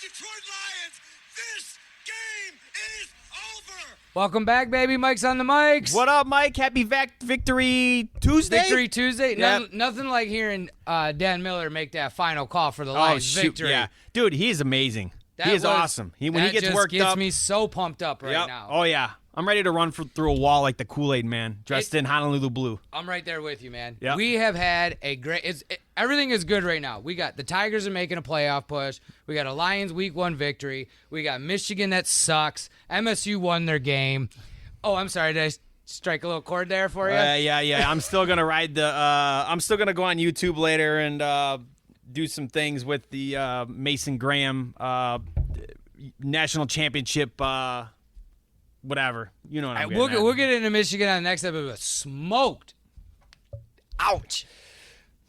Detroit Lions, this game is over. Welcome back, baby. Mike's on the mics. What up, Mike? Happy Victory Tuesday? Victory Tuesday. Yep. Nothing like hearing Dan Miller make that final call for the Lions victory. Yeah. Dude, he is amazing. He is awesome. When he gets worked gets up. me so pumped up right now. Oh, yeah. I'm ready to run through a wall like the Kool-Aid man, dressed in Honolulu blue. I'm right there with you, man. Yep. We have had a great everything is good right now. We got the Tigers are making a playoff push. We got a Lions week 1 victory. We got Michigan that sucks. MSU won their game. Oh, I'm sorry. Did I strike a little chord there for you? Yeah. I'm still going to ride the I'm still going to go on YouTube later and do some things with the Mason Graham national championship whatever. You know what I'm getting at. We'll get into Michigan on the next episode. But smoked. Ouch.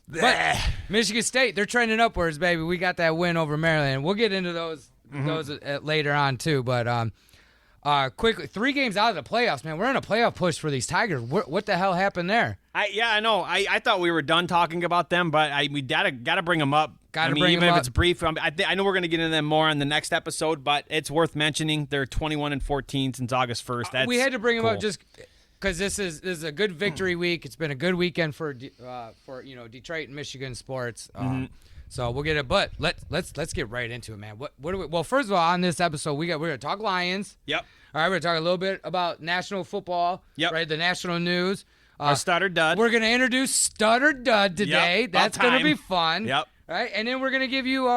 But Michigan State, they're trending upwards, baby. We got that win over Maryland. We'll get into those later on, too. But quickly, 3 games out of the playoffs, man. We're in a playoff push for these Tigers. What the hell happened there? I know. I thought we were done talking about them, but we gotta bring them up. Even if it's brief. I know we're gonna get into them more on the next episode, but it's worth mentioning. They're 21-14 since August 1st. We had to bring them up just because this is a good victory week. It's been a good weekend for Detroit and Michigan sports. So we'll get it, but let's get right into it, man. What do we? Well, first of all, on this episode, we're gonna talk Lions. Yep. All right, we're gonna talk a little bit about national football. Yep. Right, the national news. Our Stutter Dud. We're gonna introduce Stutter Dud today. Yep, That's gonna be fun. Yep. Right, and then we're gonna give you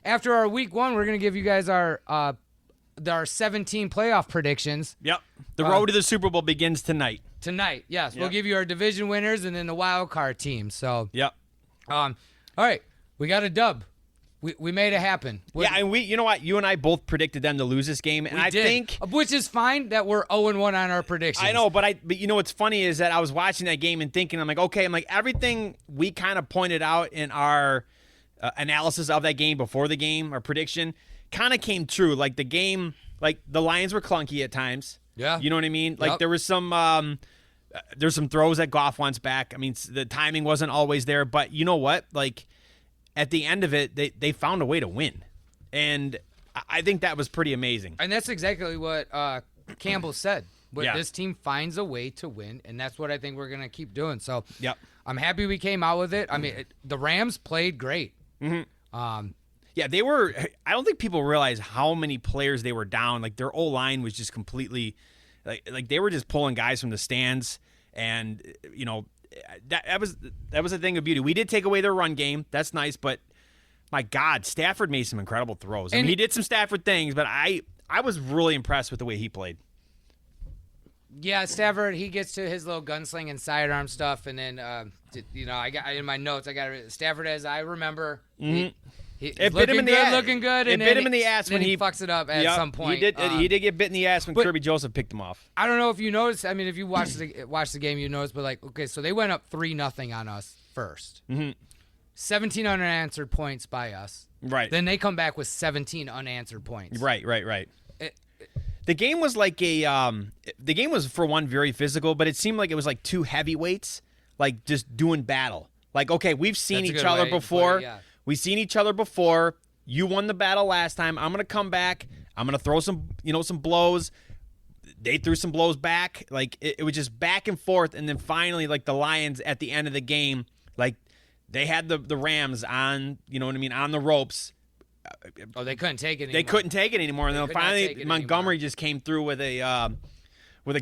after our week 1, we're gonna give you guys our 17 playoff predictions. Yep. The road to the Super Bowl begins tonight. Tonight, yes. Yep. We'll give you our division winners and then the wild card team. So, Yep. all right, we got a dub. We made it happen. And you know what? You and I both predicted them to lose this game, and I think, which is fine that we're 0-1 on our predictions. I know, but you know what's funny is that I was watching that game and thinking, I'm like, everything we kind of pointed out in our analysis of that game before the game, our prediction, kind of came true. Like the game, like the Lions were clunky at times. Yeah. You know what I mean? Like there was some there's some throws that Goff wants back. I mean, the timing wasn't always there, but you know what? Like at the end of it, they found a way to win. And I think that was pretty amazing. And that's exactly what Campbell said. Yeah. This team finds a way to win, and that's what I think we're going to keep doing. So Yep. I'm happy we came out with it. I mean, the Rams played great. Yeah, they were. I don't think people realize how many players they were down. Like their O-line was just completely, like they were just pulling guys from the stands, and you know, that was the thing of beauty. We did take away their run game. That's nice, but my God, Stafford made some incredible throws. I mean, he did some Stafford things, but I was really impressed with the way he played. Yeah, Stafford, he gets to his little gunslinging sidearm stuff, and then I got in my notes. I got Stafford, as I remember. It bit him in the ass. Looking good. It and bit him in the ass when he fucks it up at some point. He did get bit in the ass when Kirby Joseph picked him off. I don't know if you noticed. I mean, if you watch the game, you noticed. But okay, so they went up 3-0 on us first. 17 unanswered points by us. Right. Then they come back with 17 unanswered points. Right. The game was like the game was for one very physical, but it seemed like it was like two heavyweights, like just doing battle. Like, okay, we've seen each other before. We've seen each other before. You won the battle last time. I'm gonna come back. I'm gonna throw some blows. They threw some blows back. Like it was just back and forth, and then finally, like the Lions at the end of the game, like they had the Rams on, you know what I mean, on the ropes. Oh, they couldn't take it anymore. They couldn't take it anymore, and then finally Montgomery just came through with a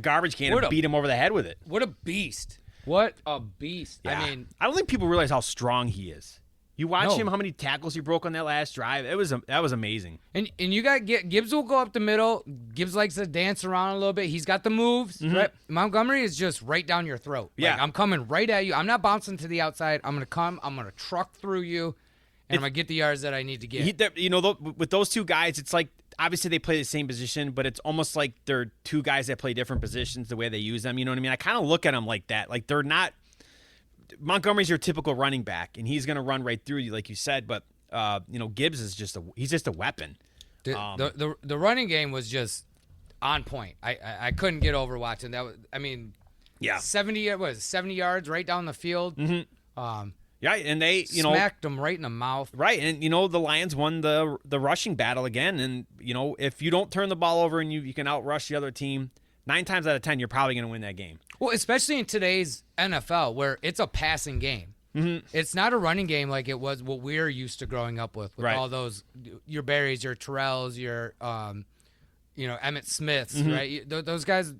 garbage can and beat him over the head with it. What a beast! What a beast! Yeah. I mean, I don't think people realize how strong he is. You watch him, how many tackles he broke on that last drive. That was amazing. And you got Gibbs will go up the middle. Gibbs likes to dance around a little bit. He's got the moves. Right? Montgomery is just right down your throat. Yeah, I'm coming right at you. I'm not bouncing to the outside. I'm gonna come. I'm gonna truck through you, and I'm gonna get the yards that I need to get. With those two guys, it's like obviously they play the same position, but it's almost like they're two guys that play different positions the way they use them. You know what I mean? I kind of look at them like that. Like they're not. Montgomery's your typical running back, and he's going to run right through you, like you said. But Gibbs is just a weapon. The running game was just on point. I couldn't get over watching that. 70 yards right down the field. Yeah, and they, smacked them right in the mouth. Right, and the Lions won the rushing battle again, and if you don't turn the ball over and you can outrush the other team, 9 times out of 10 you're probably going to win that game. Well, especially in today's NFL where it's a passing game. Mm-hmm. It's not a running game like it was what we're used to growing up with right. all those your Berries, your Terrells, your Emmitt Smiths, mm-hmm. right? Those guys.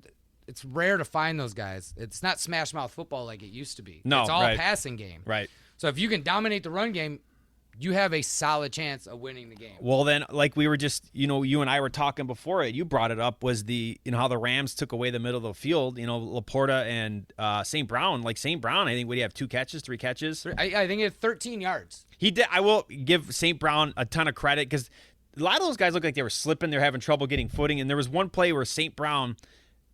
It's rare to find those guys. It's not smash mouth football like it used to be. No, it's all right. passing game. Right. So if you can dominate the run game, you have a solid chance of winning the game. Well, then, like we were just, you and I were talking before it, you brought it up, was how the Rams took away the middle of the field, Laporta and St. Brown. Like St. Brown, I think, would he have 2 catches, 3 catches? I think he had 13 yards. He did. I will give St. Brown a ton of credit because a lot of those guys look like they were slipping. They're having trouble getting footing. And there was one play where St. Brown,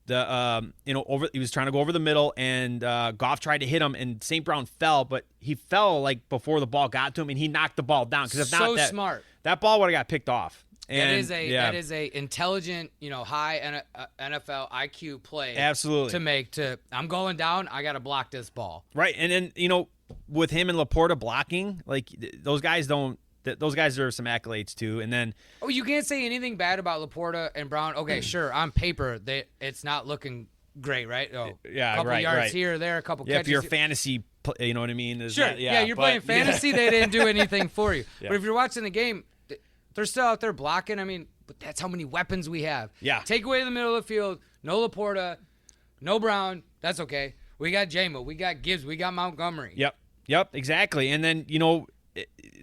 he was trying to go over the middle, and Goff tried to hit him, and St. Brown fell, but he fell like before the ball got to him, and he knocked the ball down. Because if not, smart. That ball would have got picked off. And, that is a intelligent, high NFL IQ play. Absolutely. To make I'm going down. I got to block this ball. Right, and then with him and Laporta blocking, like those guys don't. Those guys deserve some accolades too. And then, you can't say anything bad about Laporta and Brown. Okay, sure, on paper it's not looking great, right? Yeah, a couple right, yards right. here or there, a couple catches. If you're fantasy, you know what I mean? Sure. You're playing fantasy. They didn't do anything for you. Yeah. But if you're watching the game, they're still out there blocking. I mean, but that's how many weapons we have. Yeah. Take away the middle of the field. No Laporta, no Brown. That's okay. We got Jamo. We got Gibbs. We got Montgomery. Yep. Exactly. And then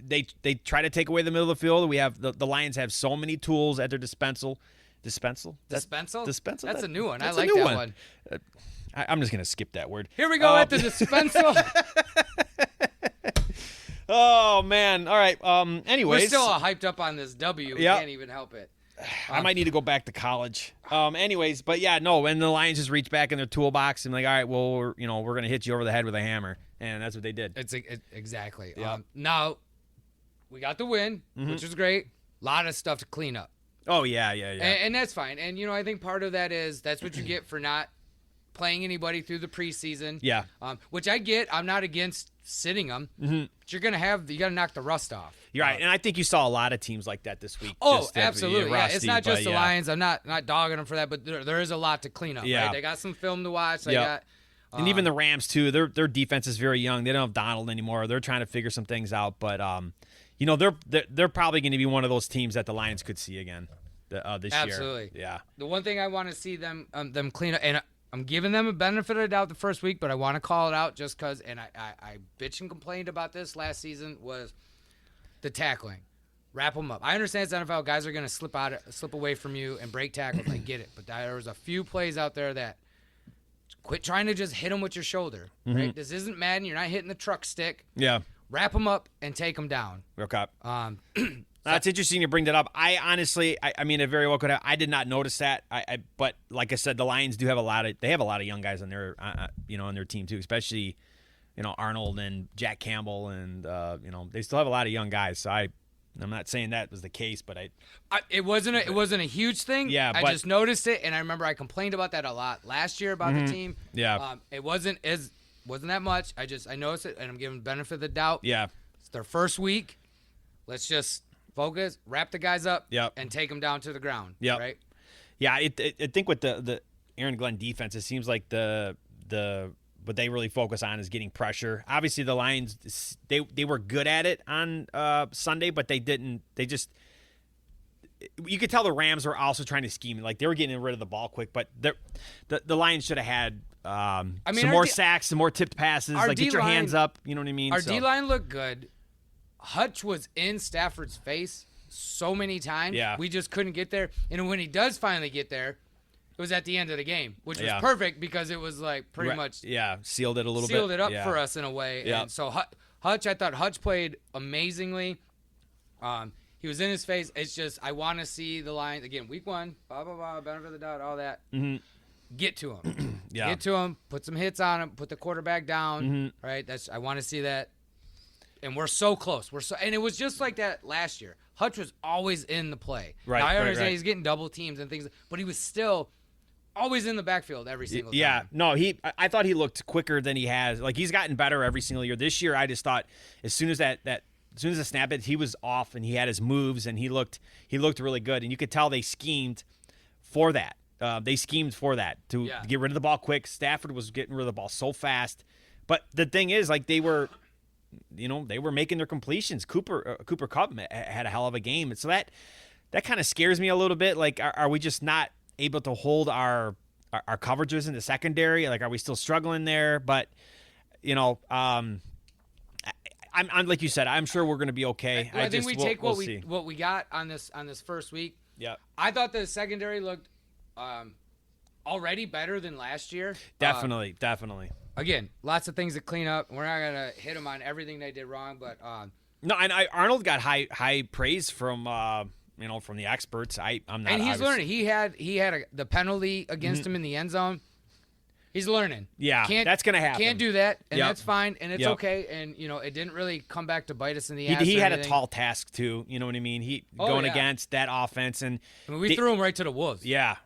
they try to take away the middle of the field. We have the Lions have so many tools at their dispensal. Dispensal? That's a new one. I like that one. I'm just gonna skip that word. Here we go at the dispensal. Oh man! All right. Anyways, we're still all hyped up on this W. We can't even help it. I might need to go back to college. Anyways, but yeah, no. When the Lions just reach back in their toolbox and like, all right, well, we're gonna hit you over the head with a hammer, and that's what they did. Exactly. Yeah. Now we got the win, mm-hmm. which was great. A lot of stuff to clean up. Oh yeah. And that's fine. And I think part of that is that's what you get for not playing anybody through the preseason. Yeah. Which I get. I'm not against sitting them. Mm-hmm. But you got to knock the rust off. You're right. And I think you saw a lot of teams like that this week. Oh, absolutely. Rusty, it's not just the Lions. I'm not dogging them for that, but there is a lot to clean up. Yeah. Right? They got some film to watch. They yep. got. And even the Rams too. Their defense is very young. They don't have Donald anymore. They're trying to figure some things out. But they're probably going to be one of those teams that the Lions could see again this year. Absolutely. Yeah. The one thing I want to see them clean up, and I'm giving them a benefit of the doubt the first week, but I want to call it out just because, and I bitched and complained about this last season, was the tackling. Wrap them up. I understand it's NFL. Guys are going to slip away from you and break tackles. I get it. But there was a few plays out there that quit trying to just hit them with your shoulder. Mm-hmm. Right? This isn't Madden. You're not hitting the truck stick. Yeah. Wrap them up and take them down. Okay. That's interesting you bring that up. I honestly, I mean, it very well could have. I did not notice that. But like I said, the Lions do have a lot of young guys on their, on their team too, especially, Arnold and Jack Campbell, and they still have a lot of young guys. So I'm not saying that was the case, but it wasn't a huge thing. Yeah, I just noticed it, and I remember I complained about that a lot last year about mm-hmm. the team. Yeah, it wasn't that much. I noticed it, and I'm giving benefit of the doubt. Yeah, it's their first week. Let's just focus, wrap the guys up, yep. and take them down to the ground. Yep. Right. Yeah, I think with the Aaron Glenn defense, it seems like the what they really focus on is getting pressure. Obviously, the Lions they were good at it on Sunday, but they didn't. They just you could tell the Rams were also trying to scheme. Like they were getting rid of the ball quick, but the Lions should have had some more sacks, some more tipped passes. Like get your hands up. You know what I mean? Our D-line looked good. Hutch was in Stafford's face so many times. Yeah. We just couldn't get there. And when he does finally get there, it was at the end of the game, which was yeah. perfect because it was like pretty much sealed it a little bit. Sealed it up yeah. for us in a way. Yeah. And so Hutch, I thought Hutch played amazingly. He was in his face. It's just I want to see the Lions again. Week 1, blah blah blah, benefit of the doubt, all that. Mm-hmm. Get to him. Yeah. Get to him. Put some hits on him. Put the quarterback down. Mm-hmm. Right. I want to see that. And we're so close. And it was just like that last year. Hutch was always in the play. Right. Now, I understand right. he's getting double teams and things, but he was still always in the backfield every single time. Yeah, no, I thought he looked quicker than he has. Like, he's gotten better every single year. This year, I just thought as soon as as soon as the snap hit, he was off and he had his moves and he looked really good. And you could tell they schemed for that. They schemed for that to get rid of the ball quick. Stafford was getting rid of the ball so fast. But the thing is, like, they were making their completions. Cooper Kupp had a hell of a game, and so that kind of scares me a little bit. Like, are we just not able to hold our coverages in the secondary? Like, are we still struggling there? But I'm like you said, I'm sure we're going to be okay. I think we take what we got on this first week. Yeah, I thought the secondary looked already better than last year. Definitely. Again, lots of things to clean up. We're not gonna hit them on everything they did wrong, but no, and Arnold got high praise from from the experts. I'm not, and he's learning. He had the penalty against him in the end zone. He's learning. Yeah, that's gonna happen. Can't do that, and that's fine, and it's okay. And it didn't really come back to bite us in the ass. He had anything. a tall task too. You know what I mean? Going against that offense, and we threw him right to the wolves. Yeah.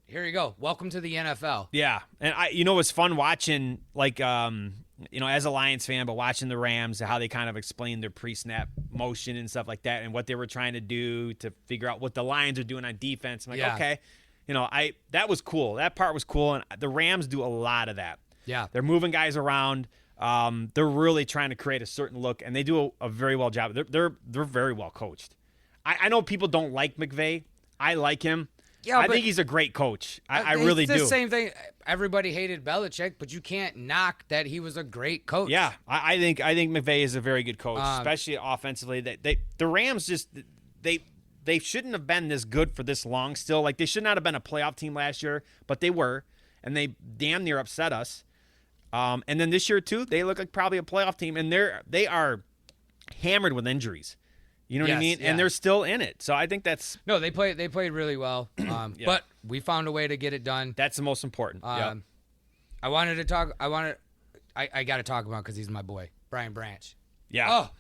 Here you go. Welcome to the NFL. Yeah, and it was fun watching, like, as a Lions fan, but watching the Rams, how they kind of explained their pre-snap motion and stuff like that, and what they were trying to do to figure out what the Lions are doing on defense. I'm like, okay, that was cool. That part was cool, and the Rams do a lot of that. Yeah, they're moving guys around. They're really trying to create a certain look, and they do a very well job. They're very well coached. I know people don't like McVay. I like him. Yeah, I think he's a great coach. I really do. It's the same thing. Everybody hated Belichick, but you can't knock that he was a great coach. Yeah, I think McVay is a very good coach, especially offensively. The Rams they shouldn't have been this good for this long still. Like, they should not have been a playoff team last year, but they were, and they damn near upset us. And then this year too, they look like probably a playoff team, and they are hammered with injuries. You know what I mean? Yeah. And they're still in it. So I think that's... No, they played really well. But we found a way to get it done. That's the most important. I got to talk about, because he's my boy, Brian Branch. Yeah. Oh,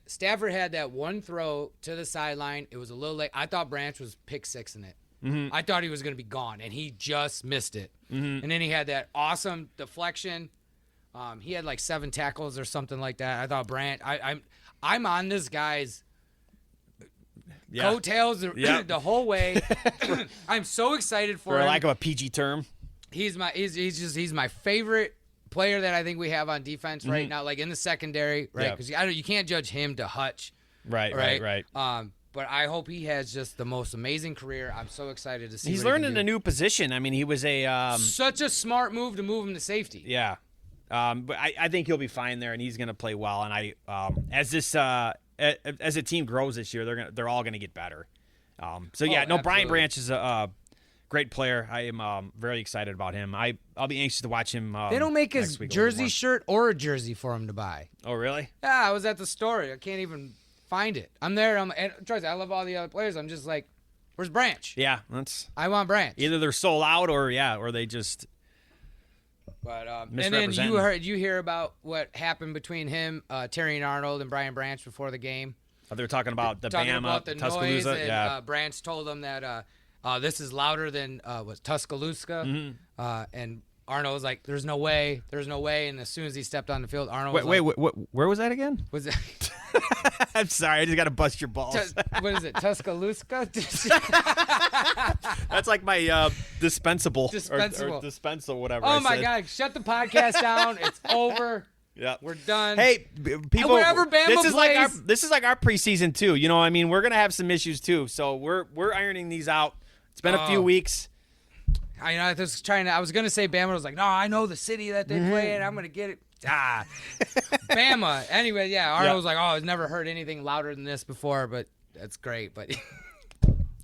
Stafford had that one throw to the sideline. It was a little late. I thought Branch was pick six in it. Mm-hmm. I thought he was going to be gone, and he just missed it. Mm-hmm. And then he had that awesome deflection. He had like 7 tackles or something like that. I thought Branch... I'm on this guy's coattails the whole way. I'm so excited for him. For lack of a PG term. He's my favorite player that I think we have on defense right now, like in the secondary, right? Because you can't judge him to Hutch. Right. But I hope he has just the most amazing career. I'm so excited to see. He's learning a new position. I mean, he was such a smart move to move him to safety. Yeah. But I think he'll be fine there, and he's going to play well. And as a team grows this year, they're all going to get better. Brian Branch is a great player. I am very excited about him. I'll be anxious to watch him. They don't make his jersey shirt or a jersey for him to buy. Oh, really? Yeah, I was at the store. I can't even find it. I'm there. And trust me, I love all the other players. I'm just like, where's Branch? Yeah, I want Branch. Either they're sold out or they just. But and then you hear about what happened between him, Terry Arnold, and Brian Branch before the game. They were talking about the Tuscaloosa noise, and Branch told them that this is louder than Tuscaloosa, and Arnold was like, "There's no way," and as soon as he stepped on the field, Arnold was like, where was that again? Was it? I'm sorry, I just got to bust your balls. What is it, Tuscaloosa? That's like my dispensable. Dispensable. Or dispensable, whatever. Oh, my God. Shut the podcast down. It's over. Yeah, we're done. Hey, people, wherever Bama plays, this is like our preseason too. You know, I mean, we're gonna have some issues too, so we're ironing these out. It's been a few weeks. I was gonna say Bama. Was like, no, I know the city that they play in. I'm gonna get it. Bama. Anyway, Arnold was like, oh, I've never heard anything louder than this before, but that's great. But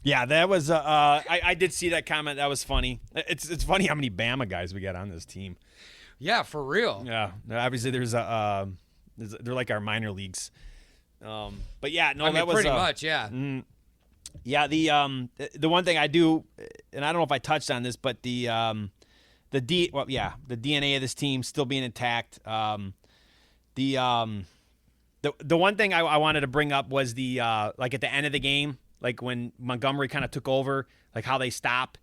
yeah, that was. I did see that comment. That was funny. It's funny how many Bama guys we got on this team. Yeah, for real. Yeah, obviously they're like our minor leagues. But yeah, no, that was pretty much, yeah. Yeah, the one thing I do, and I don't know if I touched on this, but the DNA of this team still being intact. The one thing I wanted to bring up was like at the end of the game, like when Montgomery kind of took over, like how they stop.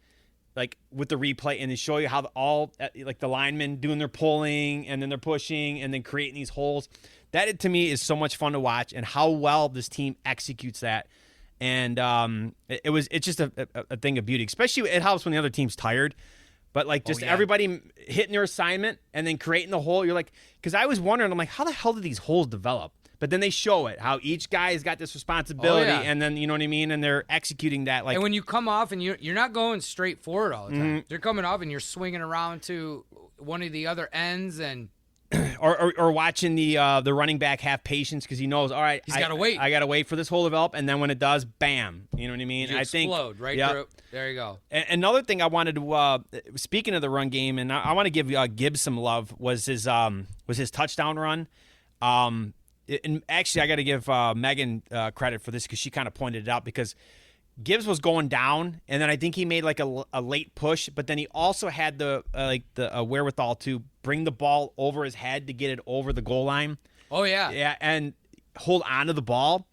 like with the replay, and they show you how like the linemen doing their pulling and then they're pushing and then creating these holes. That to me is so much fun to watch, and how well this team executes that. And it's just a thing of beauty. Especially it helps when the other team's tired. But like just everybody hitting their assignment and then creating the hole. You're like, because I was wondering, I'm like, how the hell did these holes develop? But then they show it, how each guy's got this responsibility, and then, you know what I mean? And they're executing that. Like, and when you come off and you're not going straight forward all the time. You're coming off and you're swinging around to one of the other ends and... or watching the running back have patience because he knows, all right, he's got to wait. I got to wait for this hole to develop, and then when it does, bam. You know what I mean? You explode right through. There you go. And another thing I wanted to, speaking of the run game, and I want to give Gibbs some love, was his touchdown run. And actually, I got to give Megan credit for this because she kind of pointed it out, because Gibbs was going down, and then I think he made like a late push, but then he also had the wherewithal to bring the ball over his head to get it over the goal line. Oh yeah, yeah, and hold on to the ball.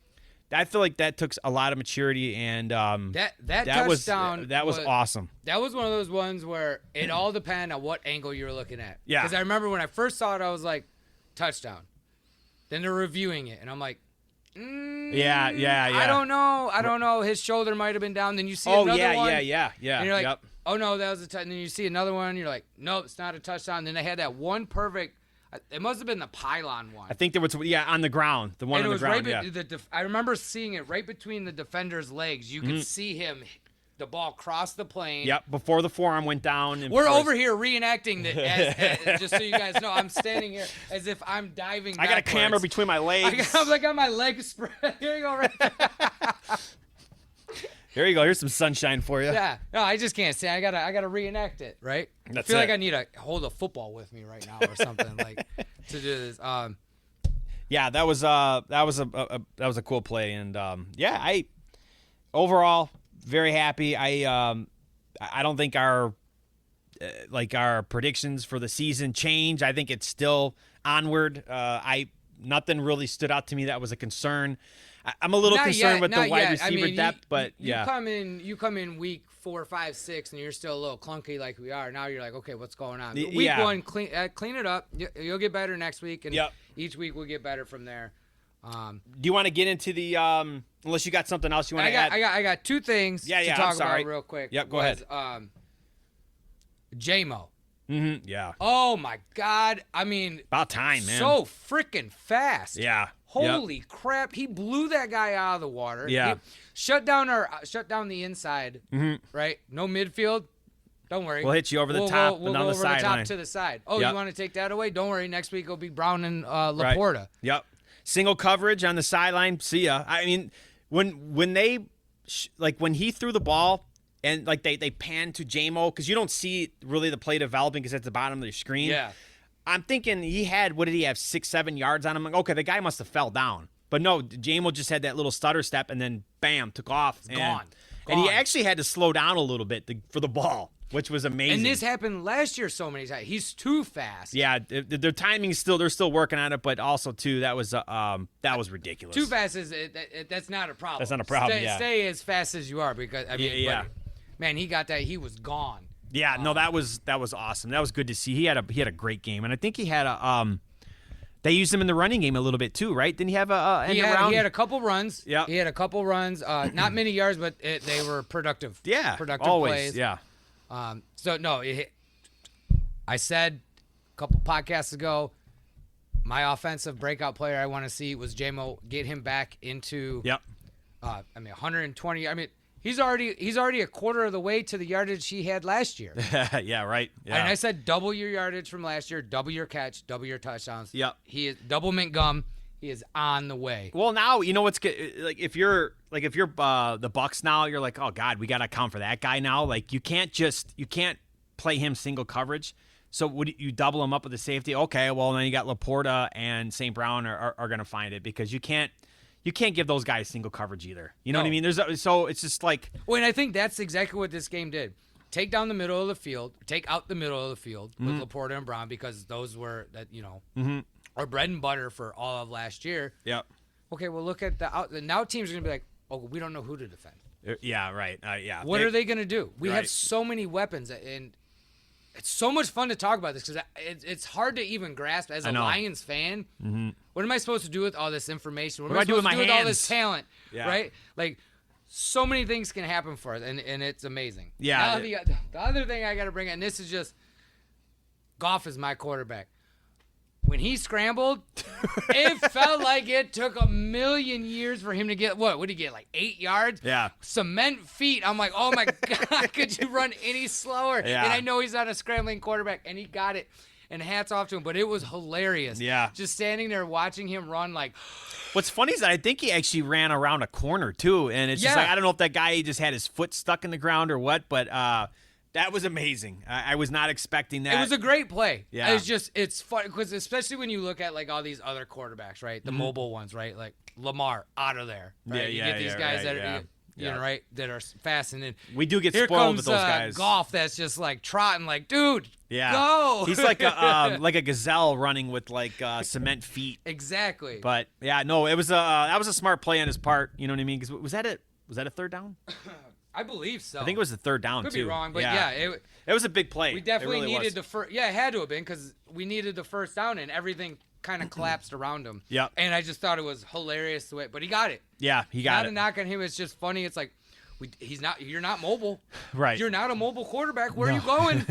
I feel like that took a lot of maturity, and that touchdown was awesome. That was one of those ones where it all depended on what angle you were looking at. Yeah, because I remember when I first saw it, I was like, touchdown. Then they're reviewing it, and I'm like, yeah. I don't know. His shoulder might have been down. Then you see another one. Yeah. And you're like, oh no, that was a touchdown. And then you see another one. And you're like, nope, it's not a touchdown. And then they had that one perfect. It must have been the pylon one. I think there was on the ground. The one on the ground. I remember seeing it right between the defender's legs. You could see him. The ball crossed the plane. Yep, before the forearm went down. We're over here reenacting it, just so you guys know. I'm standing here as if I'm diving backwards. I got a camera between my legs. I got my legs spread. Here you go, right Here you go. Here's some sunshine for you. Yeah. No, I just can't stand. I gotta reenact it, right? I feel like I need to hold a football with me right now or something like to do this. Yeah, that was a cool play, and I overall. Very happy. I don't think our predictions for the season change. I think it's still onward. Nothing really stood out to me that was a concern. I'm a little concerned with the wide receiver depth, but you come in week 4, 5, 6, and you're still a little clunky like we are. Now you're like, okay, what's going on? Week 1, clean it up. You'll get better next week, and each week we'll get better from there. Do you want to get into the unless you got something else you want to add? I got two things to talk about real quick. Yep, go ahead. J-Mo. Mm-hmm. Yeah. Oh my God. I mean, about time, man. So freaking fast. Yeah. Holy crap. He blew that guy out of the water. Yeah. He shut down the inside. Mm-hmm. Right? No midfield. Don't worry. We'll hit you over the top and on the sideline. We'll go over the top to the side. Oh, you want to take that away? Don't worry. Next week it'll be Brown and Laporta. Right. Yep. Single coverage on the sideline. See ya. I mean, when they when he threw the ball and like they pan to J-Mo, because you don't see really the play developing because it's at the bottom of the screen. Yeah. I'm thinking he had, what did he have, 6-7 yards on him? Like, okay, the guy must have fell down. But no, J-Mo just had that little stutter step and then bam, took off. Gone. And he actually had to slow down a little bit for the ball, which was amazing. And this happened last year so many times. He's too fast. Yeah, their timing's they're still working on it, but also too that was ridiculous. Too fast that's not a problem. That's not a problem. Stay as fast as you are, because I mean, yeah. Man, he got that. He was gone. Yeah, no, that was awesome. That was good to see. He had a great game, and I think he had they used him in the running game a little bit too, right? Didn't he have he had a couple runs. Yeah, he had a couple runs. Not many yards, but they were productive. Yeah, productive always. Plays. Yeah. So no, I said a couple podcasts ago, my offensive breakout player I want to see was J-Mo. Get him back into. Yep. 120. I mean. He's already a quarter of the way to the yardage he had last year. Yeah, right. Yeah. And I said double your yardage from last year, double your catch, double your touchdowns. Yep. He is double mint gum. He is on the way. Well, now you know what's good. If you're the Bucks now, you're like, oh God, we got to account for that guy now. Like you can't play him single coverage. So would you double him up with the safety? Okay, well then you got Laporta and St. Brown are going to find it, because you can't give those guys single coverage either. You know what I mean? So it's just like. Well, and I think that's exactly what this game did. Take down the middle of the field, take out the middle of the field with Laporta and Brown, because those were our bread and butter for all of last year. Yep. Okay, well look at now teams are gonna be like, oh, we don't know who to defend. Yeah, right. Yeah. What are they going to do? We have Right. so many weapons, and it's so much fun to talk about this because it's hard to even grasp as a Lions fan. Mm-hmm. What am I supposed to do with all this information? What am I supposed to do with all this talent? Yeah. Right? Like, so many things can happen for us, and it's amazing. Yeah. Now, the other thing I got to bring in, this is just, Goff is my quarterback. When he scrambled, it felt like it took a million years for him to get, what did he get, like 8 yards? Yeah. Cement feet. I'm like, oh my God, could you run any slower? Yeah. And I know he's not a scrambling quarterback, and he got it. And hats off to him, but it was hilarious. Yeah. Just standing there watching him run like. What's funny is that I think he actually ran around a corner too, and it's just like I don't know if that guy just had his foot stuck in the ground or what, but that was amazing. I was not expecting that. It was a great play. Yeah. It's fun because especially when you look at like all these other quarterbacks, right? The mobile ones, right? Like Lamar out of there. Right? You get these guys that are. You know, right? That are fast, and then we do get here spoiled comes, with those guys. Goff that's just like trotting, like, dude, yeah, go. He's like a gazelle running with like cement feet. Exactly. But yeah, no, it was that was a smart play on his part. You know what I mean? Because was that a third down? I believe so. I think it was the third down. Could too. be wrong, but yeah, it was a big play. We definitely really needed the first. Yeah, it had to have been because we needed the first down, and everything kind of collapsed around him. Yeah. And I just thought it was hilarious the way, but he got it. Yeah, he got it. Not a knock on him. It's just funny. It's like. He's not. You're not mobile. Right. You're not a mobile quarterback. Where are you going?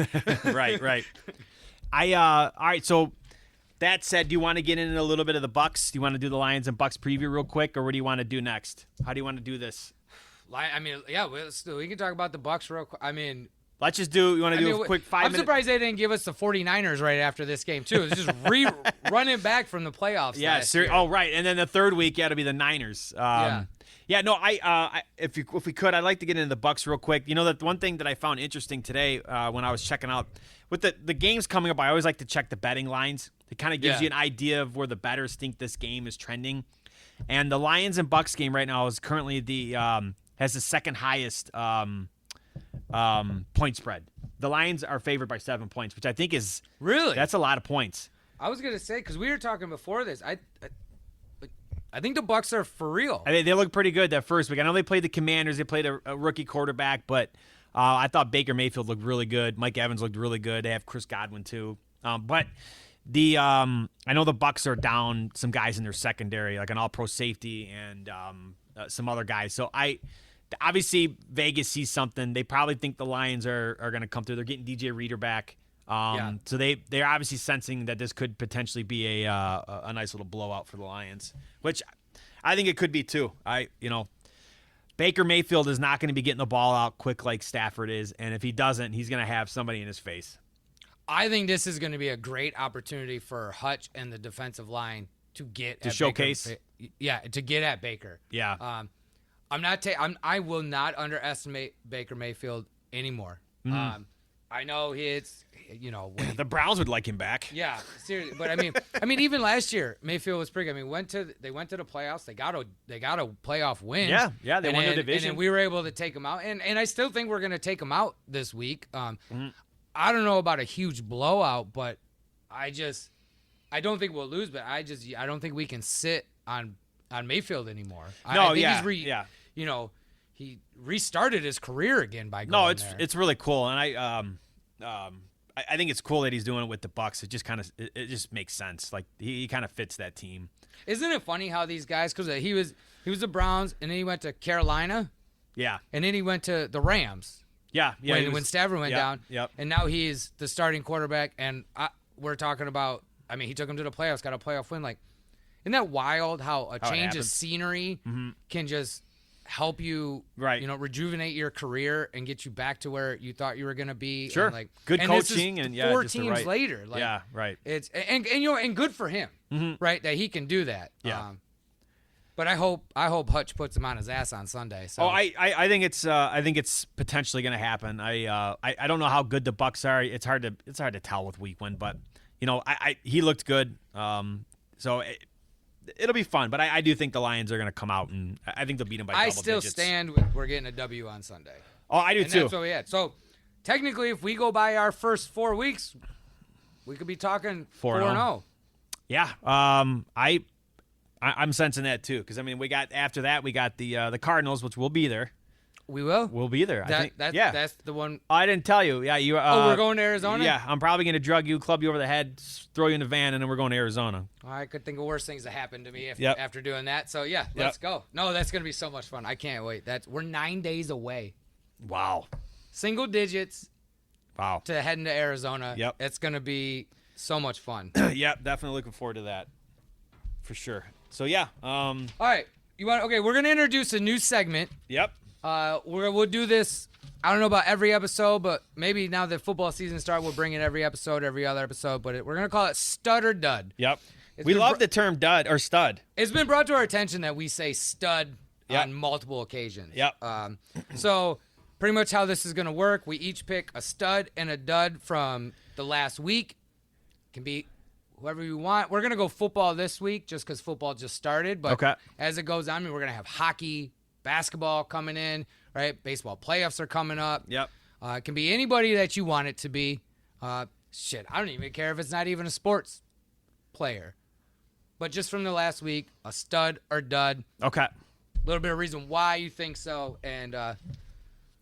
Right. All right. So that said, do you want to get into a little bit of the Bucks? Do you want to do the Lions and Bucks preview real quick, or what do you want to do next? How do you want to do this? I mean, yeah, we can talk about the Bucks real quick. I mean, let's just do. You want to do a quick 5 minute? I'm surprised they didn't give us the 49ers right after this game too. It's just running back from the playoffs. Yeah. Oh, right. And then the third week, it'll be the Niners. Yeah, no, if we could, I'd like to get into the Bucks real quick. You know, that one thing that I found interesting today when I was checking out with the games coming up, I always like to check the betting lines. It kind of gives you an idea of where the bettors think this game is trending. And the Lions and Bucks game right now is currently has the second highest point spread. The Lions are favored by 7 points, which I think is really that's a lot of points. I was gonna say because we were talking before this, I think the Bucks are for real. They look pretty good that first week. I know they played the Commanders. They played a rookie quarterback, but I thought Baker Mayfield looked really good. Mike Evans looked really good. They have Chris Godwin too. But I know the Bucks are down some guys in their secondary, like an all-pro safety and some other guys. So obviously Vegas sees something. They probably think the Lions are going to come through. They're getting DJ Reader back. So they're obviously sensing that this could potentially be a nice little blowout for the Lions, which I think it could be too. Baker Mayfield is not going to be getting the ball out quick like Stafford is, and if he doesn't, he's going to have somebody in his face. I think this is going to be a great opportunity for Hutch and the defensive line to get to showcase. To get at Baker. Yeah. I will not underestimate Baker Mayfield anymore. Mm-hmm. I know it's the Browns would like him back. Yeah, seriously. But I mean, even last year Mayfield was pretty good. I mean, they went to the playoffs. They got a playoff win. Yeah, they won their division. And then we were able to take them out. And I still think we're going to take them out this week. I don't know about a huge blowout, but I don't think we'll lose. But I don't think we can sit on Mayfield anymore. He restarted his career again by going there. It's really cool, and I think it's cool that he's doing it with the Bucks. It just it just makes sense. Like he kind of fits that team. Isn't it funny how these guys? Because he was the Browns, and then he went to Carolina. Yeah, and then he went to the Rams. Yeah. When Stafford went down. Yep. And now he's the starting quarterback, and we're talking about. I mean, he took him to the playoffs, got a playoff win. Like, isn't that wild? How a change of scenery can just help you, rejuvenate your career and get you back to where you thought you were going to be. Sure. And good coaching and four teams later. Like, yeah, right. It's and good for him, right? That he can do that. Yeah. But I hope Hutch puts him on his ass on Sunday. So. Oh, I think it's potentially going to happen. I don't know how good the Bucks are. It's hard to tell with week one, but he looked good. So. It'll be fun, but I do think the Lions are going to come out, and I think they'll beat them by double digits. I still stand with we're getting a W on Sunday. Oh, I do too. That's what we had. So, technically, if we go by our first 4 weeks, we could be talking 4-0. Yeah. I'm sensing that too, because I mean, we got the Cardinals, which will be there. We will. We'll be there. I think. That's the one. I didn't tell you. Yeah, you. We're going to Arizona. Yeah, I'm probably gonna drug you, club you over the head, throw you in the van, and then we're going to Arizona. I could think of worse things that happened to me after doing that. So yeah, let's go. No, that's gonna be so much fun. I can't wait. We're 9 days away. Wow. Single digits. Wow. To heading to Arizona. Yep. It's gonna be so much fun. Yep, definitely looking forward to that. For sure. So yeah. All right. We're gonna introduce a new segment. Yep. We'll do this. I don't know about every episode, but maybe now that football season starts, we'll bring it every episode, every other episode. But we're gonna call it Stud or Dud. Yep. We love the term dud or stud. It's been brought to our attention that we say stud on multiple occasions. Yep. So pretty much how this is gonna work, we each pick a stud and a dud from the last week. Can be whoever you want. We're gonna go football this week just because football just started. But as it goes on, we're gonna have hockey, basketball coming in, right? Baseball playoffs are coming up. Yep. It can be anybody that you want it to be. I don't even care if it's not even a sports player. But just from the last week, a stud or dud. Okay. A little bit of reason why you think so, and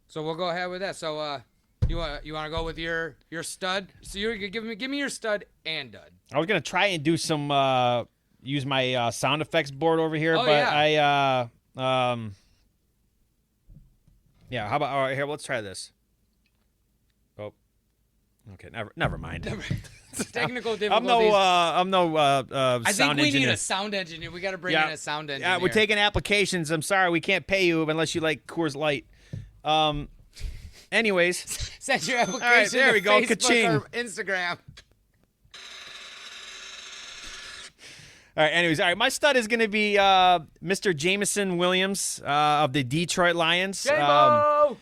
so we'll go ahead with that. So you want to go with your stud? So you give me your stud and dud. I was gonna try and do some use my sound effects board over here, but yeah. yeah. How about all right, here? Let's try this. Oh, okay. Never mind. Technical difficulties. I'm no I sound think we engineer. need a sound engineer. We got to bring in a sound engineer. Yeah, we're taking applications. I'm sorry, we can't pay you unless you like Coors Light. Anyways, send your application. All right, there we go. Facebook Ka-ching. or Instagram. All right. Anyways, all right. My stud is going to be Mr. Jameson Williams of the Detroit Lions. J-Mo!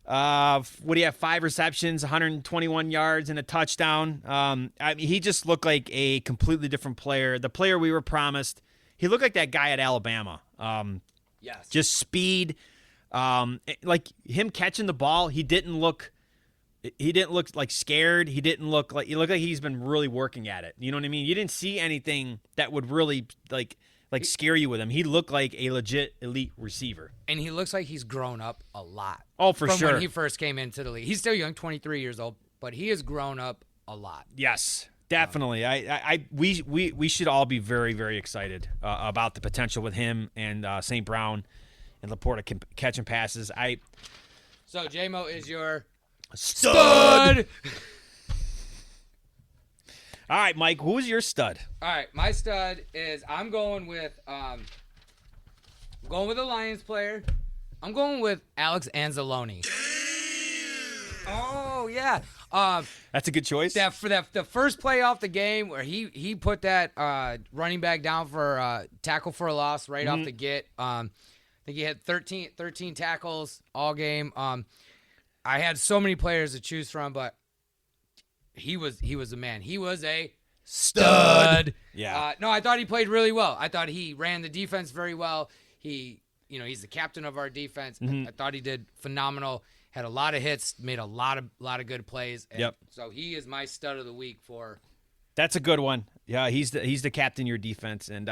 What do you have? 5 receptions, 121 yards, and a touchdown. I mean, he just looked like a completely different player. The player we were promised. He looked like that guy at Alabama. Yes. Just speed. Like him catching the ball, he didn't look like scared. He looked like he's been really working at it. You know what I mean? You didn't see anything that would really like scare you with him. He looked like a legit elite receiver. And he looks like he's grown up a lot. Oh, for sure. From when he first came into the league. He's still young, 23 years old, but he has grown up a lot. Yes, definitely. We should all be very, very excited about the potential with him and St. Brown and Laporta catching passes. So J-Mo is your stud. All right, Mike, who's your stud? All right, my stud is I'm going with a Lions player. I'm going with Alex Anzalone. Oh yeah. That's a good choice. The first play off the game where he put that running back down for tackle for a loss right off the get. I think he had 13 tackles all game. I had so many players to choose from, but he was a man. He was a stud. Yeah. No, I thought he played really well. I thought he ran the defense very well. He's the captain of our defense. I thought he did phenomenal. Had a lot of hits, made a lot of good plays. And so he is my stud of the week for. That's a good one. Yeah, he's the captain of your defense, and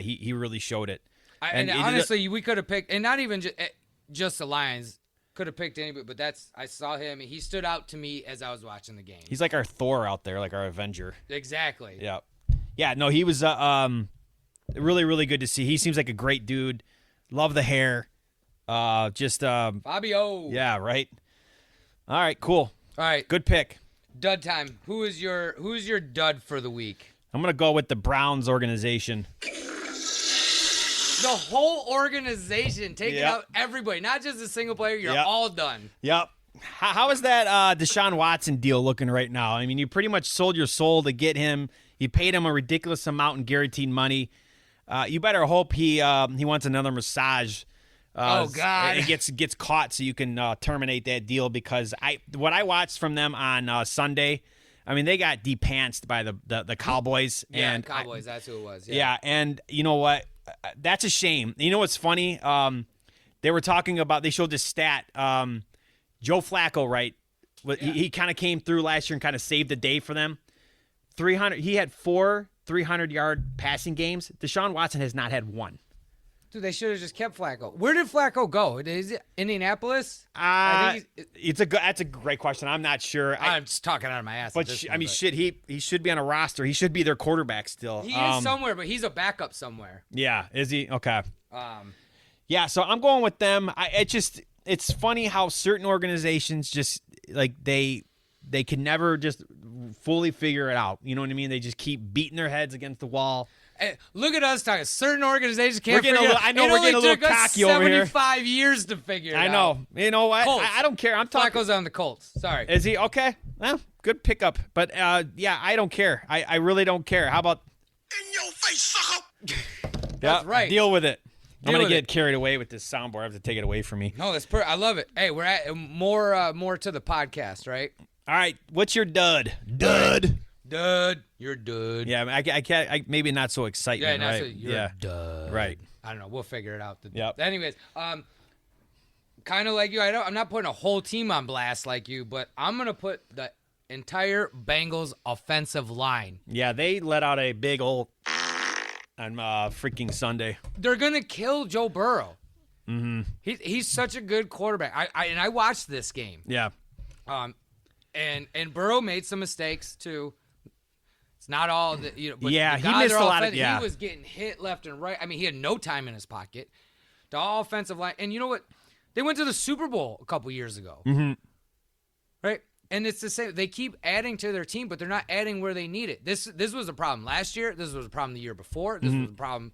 he really showed it. And honestly, we could have picked, and not even just the Lions. Could have picked anybody, but I saw him. He stood out to me as I was watching the game. He's like our Thor out there, like our Avenger. Exactly. Yeah. Yeah, no, he was really, really good to see. He seems like a great dude. Love the hair. Fabio. Yeah, right. All right, cool. All right. Good pick. Dud time. Who's your dud for the week? I'm going to go with the Browns organization. The whole organization, taking out everybody, not just a single player. You're all done. Yep. How is that Deshaun Watson deal looking right now? I mean, you pretty much sold your soul to get him. You paid him a ridiculous amount in guaranteed money. You better hope he wants another massage. Oh God! It gets caught so you can terminate that deal, because what I watched from them on Sunday, I mean, they got de-pantsed by the Cowboys. Yeah, and Cowboys. That's who it was. Yeah, and you know what? That's a shame. You know what's funny? They were talking about, they showed this stat. Joe Flacco, right? He kind of came through last year and kind of saved the day for them. 300. He had 4 300-yard passing games. Deshaun Watson has not had one. Dude, they should have just kept Flacco. Where did Flacco go? Is it Indianapolis? I think that's a great question. I'm not sure. I'm just talking out of my ass. But shit, he should be on a roster. He should be their quarterback still. He is somewhere, but he's a backup somewhere. Yeah, is he? Okay. Yeah, so I'm going with them. It's funny how certain organizations just like they can never just fully figure it out. You know what I mean? They just keep beating their heads against the wall. Hey, look at us talking. Certain organizations can't figure it out. I know we're getting a little cocky over here. 75 years to figure it out. I know. You know what? I don't care. I'm talking. Flacco's on the Colts. Sorry. Is he? Okay. Well, good pickup. But, yeah, I don't care. I really don't care. How about? In your face, sucker! That's right. Deal with it. I'm going to get carried away with this soundboard. I have to take it away from me. No, that's I love it. Hey, we're at more to the podcast, right? All right. What's your dud? Dud. You're dud. Yeah, I can't. Maybe not so excitement, right? So you're dud. Right. I don't know. We'll figure it out. Yep. Anyways, kind of like you. I'm not putting a whole team on blast like you, but I'm gonna put the entire Bengals offensive line. Yeah, they let out a big old on freaking Sunday. They're gonna kill Joe Burrow. Mm-hmm. He's such a good quarterback. I watched this game. Yeah. And Burrow made some mistakes too. It's not all that, but yeah, he missed a lot of. Yeah, he was getting hit left and right. I mean, he had no time in his pocket. The offensive line, and you know what? They went to the Super Bowl a couple years ago, right? And it's the same. They keep adding to their team, but they're not adding where they need it. This was a problem last year. This was a problem the year before. This was a problem,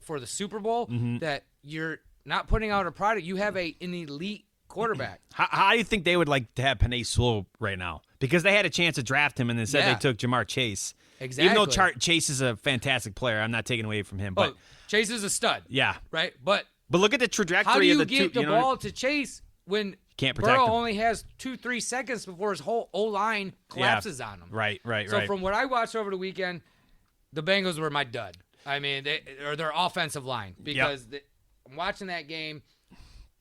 for the Super Bowl that you're not putting out a product. You have an elite quarterback. How do you think they would like to have Penei Sewell right now? Because they had a chance to draft him, and instead they took Jamar Chase. Exactly. Even though Chase is a fantastic player, I'm not taking away from him. But Chase is a stud. Yeah. Right? But look at the trajectory how do you of the get the ball to Chase when can't protect Burrow him. only has 2-3 seconds before his whole O-line collapses on him? Right. So from what I watched over the weekend, the Bengals were my dud. I mean, their offensive line. Because I'm watching that game,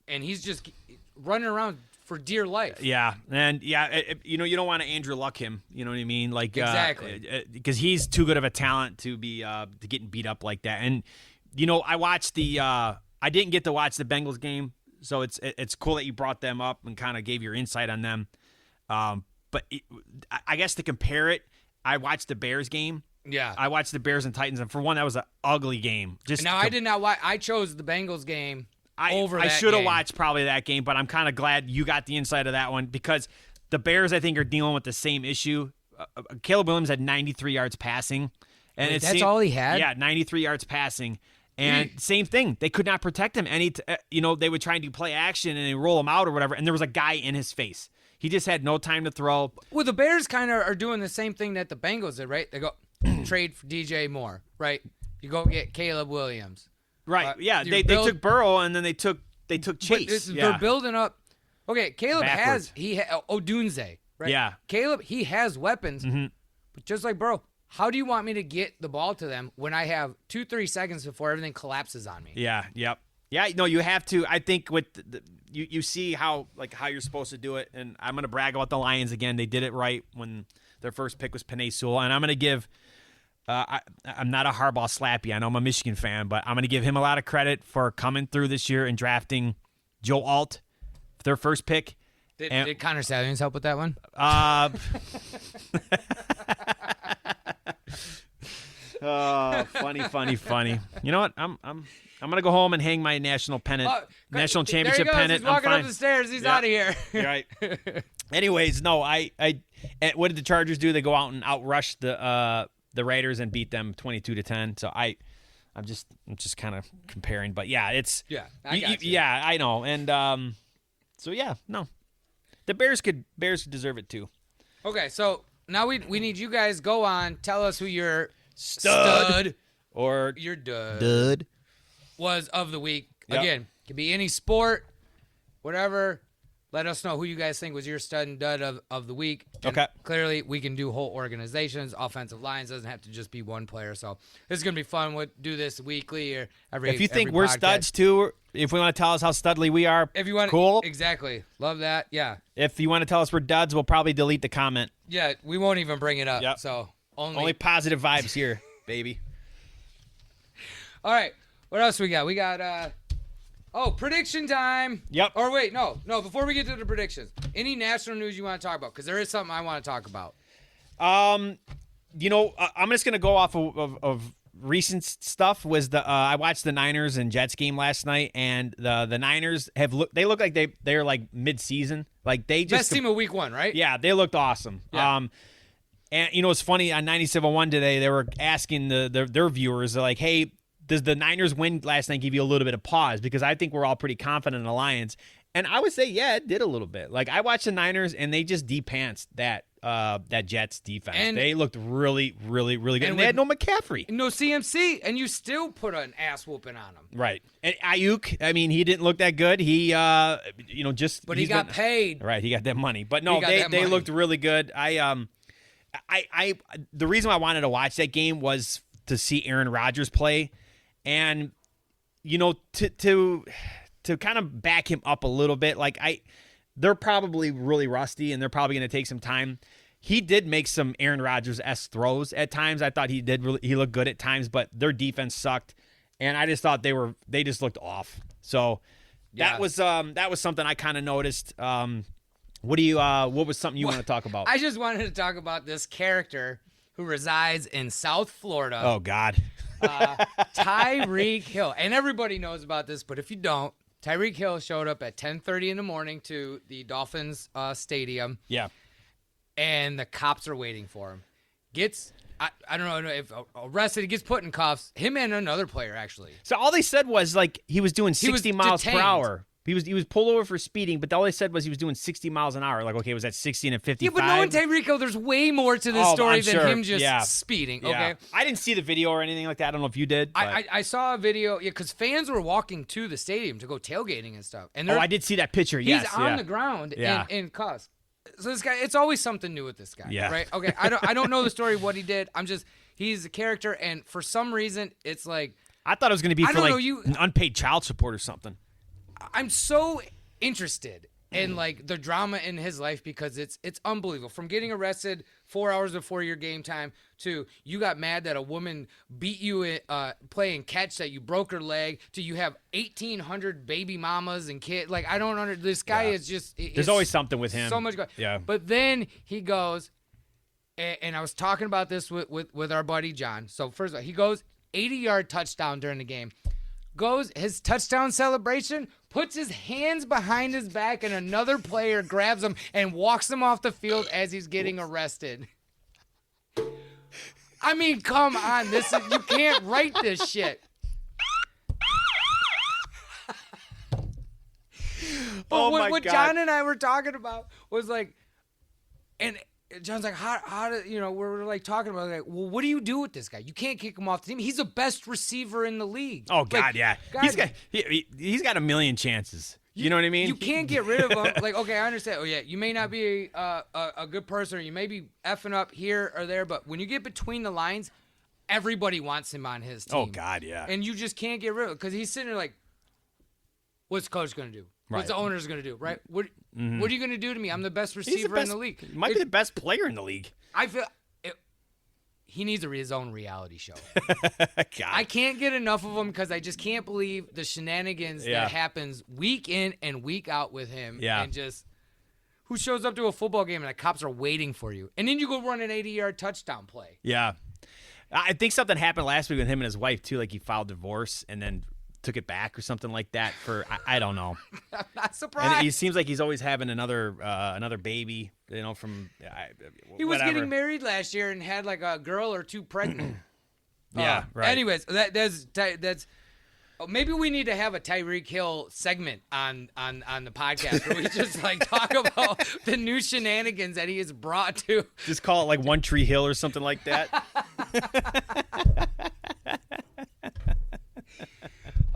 and he's just running around for dear life. Yeah, and you don't want to Andrew Luck him. You know what I mean? Like exactly, because he's too good of a talent to be getting beat up like that. And I watched I didn't get to watch the Bengals game, so it's cool that you brought them up and kind of gave your insight on them. But I guess to compare it, I watched the Bears game. Yeah, I watched the Bears and Titans, and for one, that was an ugly game. I did not watch. I chose the Bengals game. I should have watched probably that game, but I'm kind of glad you got the insight of that one because the Bears, I think, are dealing with the same issue. Caleb Williams had 93 yards passing. And that's all he had? Yeah, 93 yards passing. And same thing. They could not protect him. They would try and do play action and they roll him out or whatever, and there was a guy in his face. He just had no time to throw. Well, the Bears kind of are doing the same thing that the Bengals did, right? They go trade for DJ Moore, right? You go get Caleb Williams. Right, yeah. They took Burrow and then they took Chase. They're building up. Okay, Caleb Odunze, right? Yeah. Caleb, he has weapons, but just like Burrow, how do you want me to get the ball to them when I have 2-3 seconds before everything collapses on me? Yeah, yep. Yeah, no, you have to. I think with you see how you're supposed to do it, and I'm going to brag about the Lions again. They did it right when their first pick was Penei Sewell, and I'm going to give I'm not a Harbaugh slappy. I know I'm a Michigan fan, but I'm going to give him a lot of credit for coming through this year and drafting Joe Alt, their first pick. Did Connor Stallions help with that one? Funny. You know what? I'm gonna go home and hang my national pennant, national championship pennant. He's walking up the stairs. He's out of here. You're right. Anyways, no, what did the Chargers do? They go out and outrush the Raiders and beat them 22-10. So I'm just kind of comparing, but yeah, it's yeah, I know, and so yeah, no, the Bears could deserve it too. Okay, so now we need you guys go on. Tell us who your stud or your dud was of the week. Yep. Again, could be any sport, whatever. Let us know who you guys think was your stud and dud of the week. And okay. Clearly, we can do whole organizations. Offensive lines doesn't have to just be one player. So this is going to be fun. We'll do this weekly or every If you think every we're podcast. Studs too, if we want to tell us how studly we are, if you want, cool. Exactly. Love that. Yeah. If you want to tell us we're duds, we'll probably delete the comment. Yeah, we won't even bring it up. Yep. So Only positive vibes here, baby. All right. What else we got? We got prediction time. Yep. Or wait, no. Before we get to the predictions, any national news you want to talk about? Because there is something I want to talk about. I'm just gonna go off of recent stuff. I watched the Niners and Jets game last night, and the Niners they look like they're like mid-season. Like they just best team of week 1, right? Yeah, they looked awesome. Yeah. And it's funny on 97.1 today they were asking their viewers, they're like, hey, does the Niners win last night give you a little bit of pause? Because I think we're all pretty confident in the Lions. And I would say, yeah, it did a little bit. Like, I watched the Niners, and they just de-pantsed that Jets defense. And they looked really, really, really good. And they had no McCaffrey. No CMC, and you still put an ass-whooping on them. Right. And Ayuk, I mean, he didn't look that good. He, But he got paid. Right, he got that money. But no, they looked really good. The reason why I wanted to watch that game was to see Aaron Rodgers play. And, to kind of back him up a little bit, they're probably really rusty and they're probably going to take some time. He did make some Aaron Rodgers-esque throws at times. I thought he looked good at times, but their defense sucked. And I just thought they just looked off. So that was something I kind of noticed. What was something you want to talk about? I just wanted to talk about this character who resides in South Florida. Oh, God. Tyreek Hill. And everybody knows about this, but if you don't, Tyreek Hill showed up at 10:30 in the morning to the Dolphins stadium. Yeah. And the cops are waiting for him. I don't know if arrested, he gets put in cuffs. Him and another player, actually. So all they said was, he was doing 60 miles per hour. He was pulled over for speeding, but all they said was he was doing 60 miles an hour. Like, okay, was that 60 and a 55? Yeah, but knowing Tyreek Hill, there's way more to this story than him just speeding. Yeah. Okay, I didn't see the video or anything like that. I don't know if you did. I saw a video, because fans were walking to the stadium to go tailgating and stuff. And I did see that picture. He's on the ground in cuffs. So this guy, it's always something new with this guy, right? Okay, I don't know the story of what he did. He's a character, and for some reason, it's like I thought it was going to be for unpaid child support or something. I'm so interested in the drama in his life because it's unbelievable. From getting arrested 4 hours before your game time to you got mad that a woman beat you playing catch, that you broke her leg, to you have 1,800 baby mamas and kids. I don't understand. This guy is just. There's always something with him. So much. Yeah. But then he goes, and I was talking about this with our buddy John. So first of all, he goes 80-yard touchdown during the game. Goes his touchdown celebration, puts his hands behind his back, and another player grabs him and walks him off the field as he's getting arrested. I mean, come on, you can't write this shit. But what John and I were talking about was and John's like, how do we're talking about well, what do you do with this guy? You can't kick him off the team. He's the best receiver in the league. Oh God, yeah. He's got a million chances. You know what I mean? You can't get rid of him. Okay, I understand. Oh yeah, you may not be a good person, or you may be effing up here or there, but when you get between the lines, everybody wants him on his team. Oh God, yeah. And you just can't get rid of him because he's sitting there what's the coach going to do? Right. What's the owner's going to do? Right? What are you going to do to me? I'm the best receiver in the league. He might be the best player in the league. I feel he needs his own reality show. I can't get enough of him because I just can't believe the shenanigans that happens week in and week out with him. Yeah. And just who shows up to a football game and the cops are waiting for you. And then you go run an 80-yard touchdown play. Yeah. I think something happened last week with him and his wife, too. He filed divorce and then took it back or something like that for I don't know. I'm not surprised. And he seems like he's always having another baby, from he was getting married last year and had a girl or two pregnant. Yeah, right. Anyways, that's maybe we need to have a Tyreek Hill segment on the podcast where we just talk about the new shenanigans that he has brought to. Just call it One Tree Hill or something like that.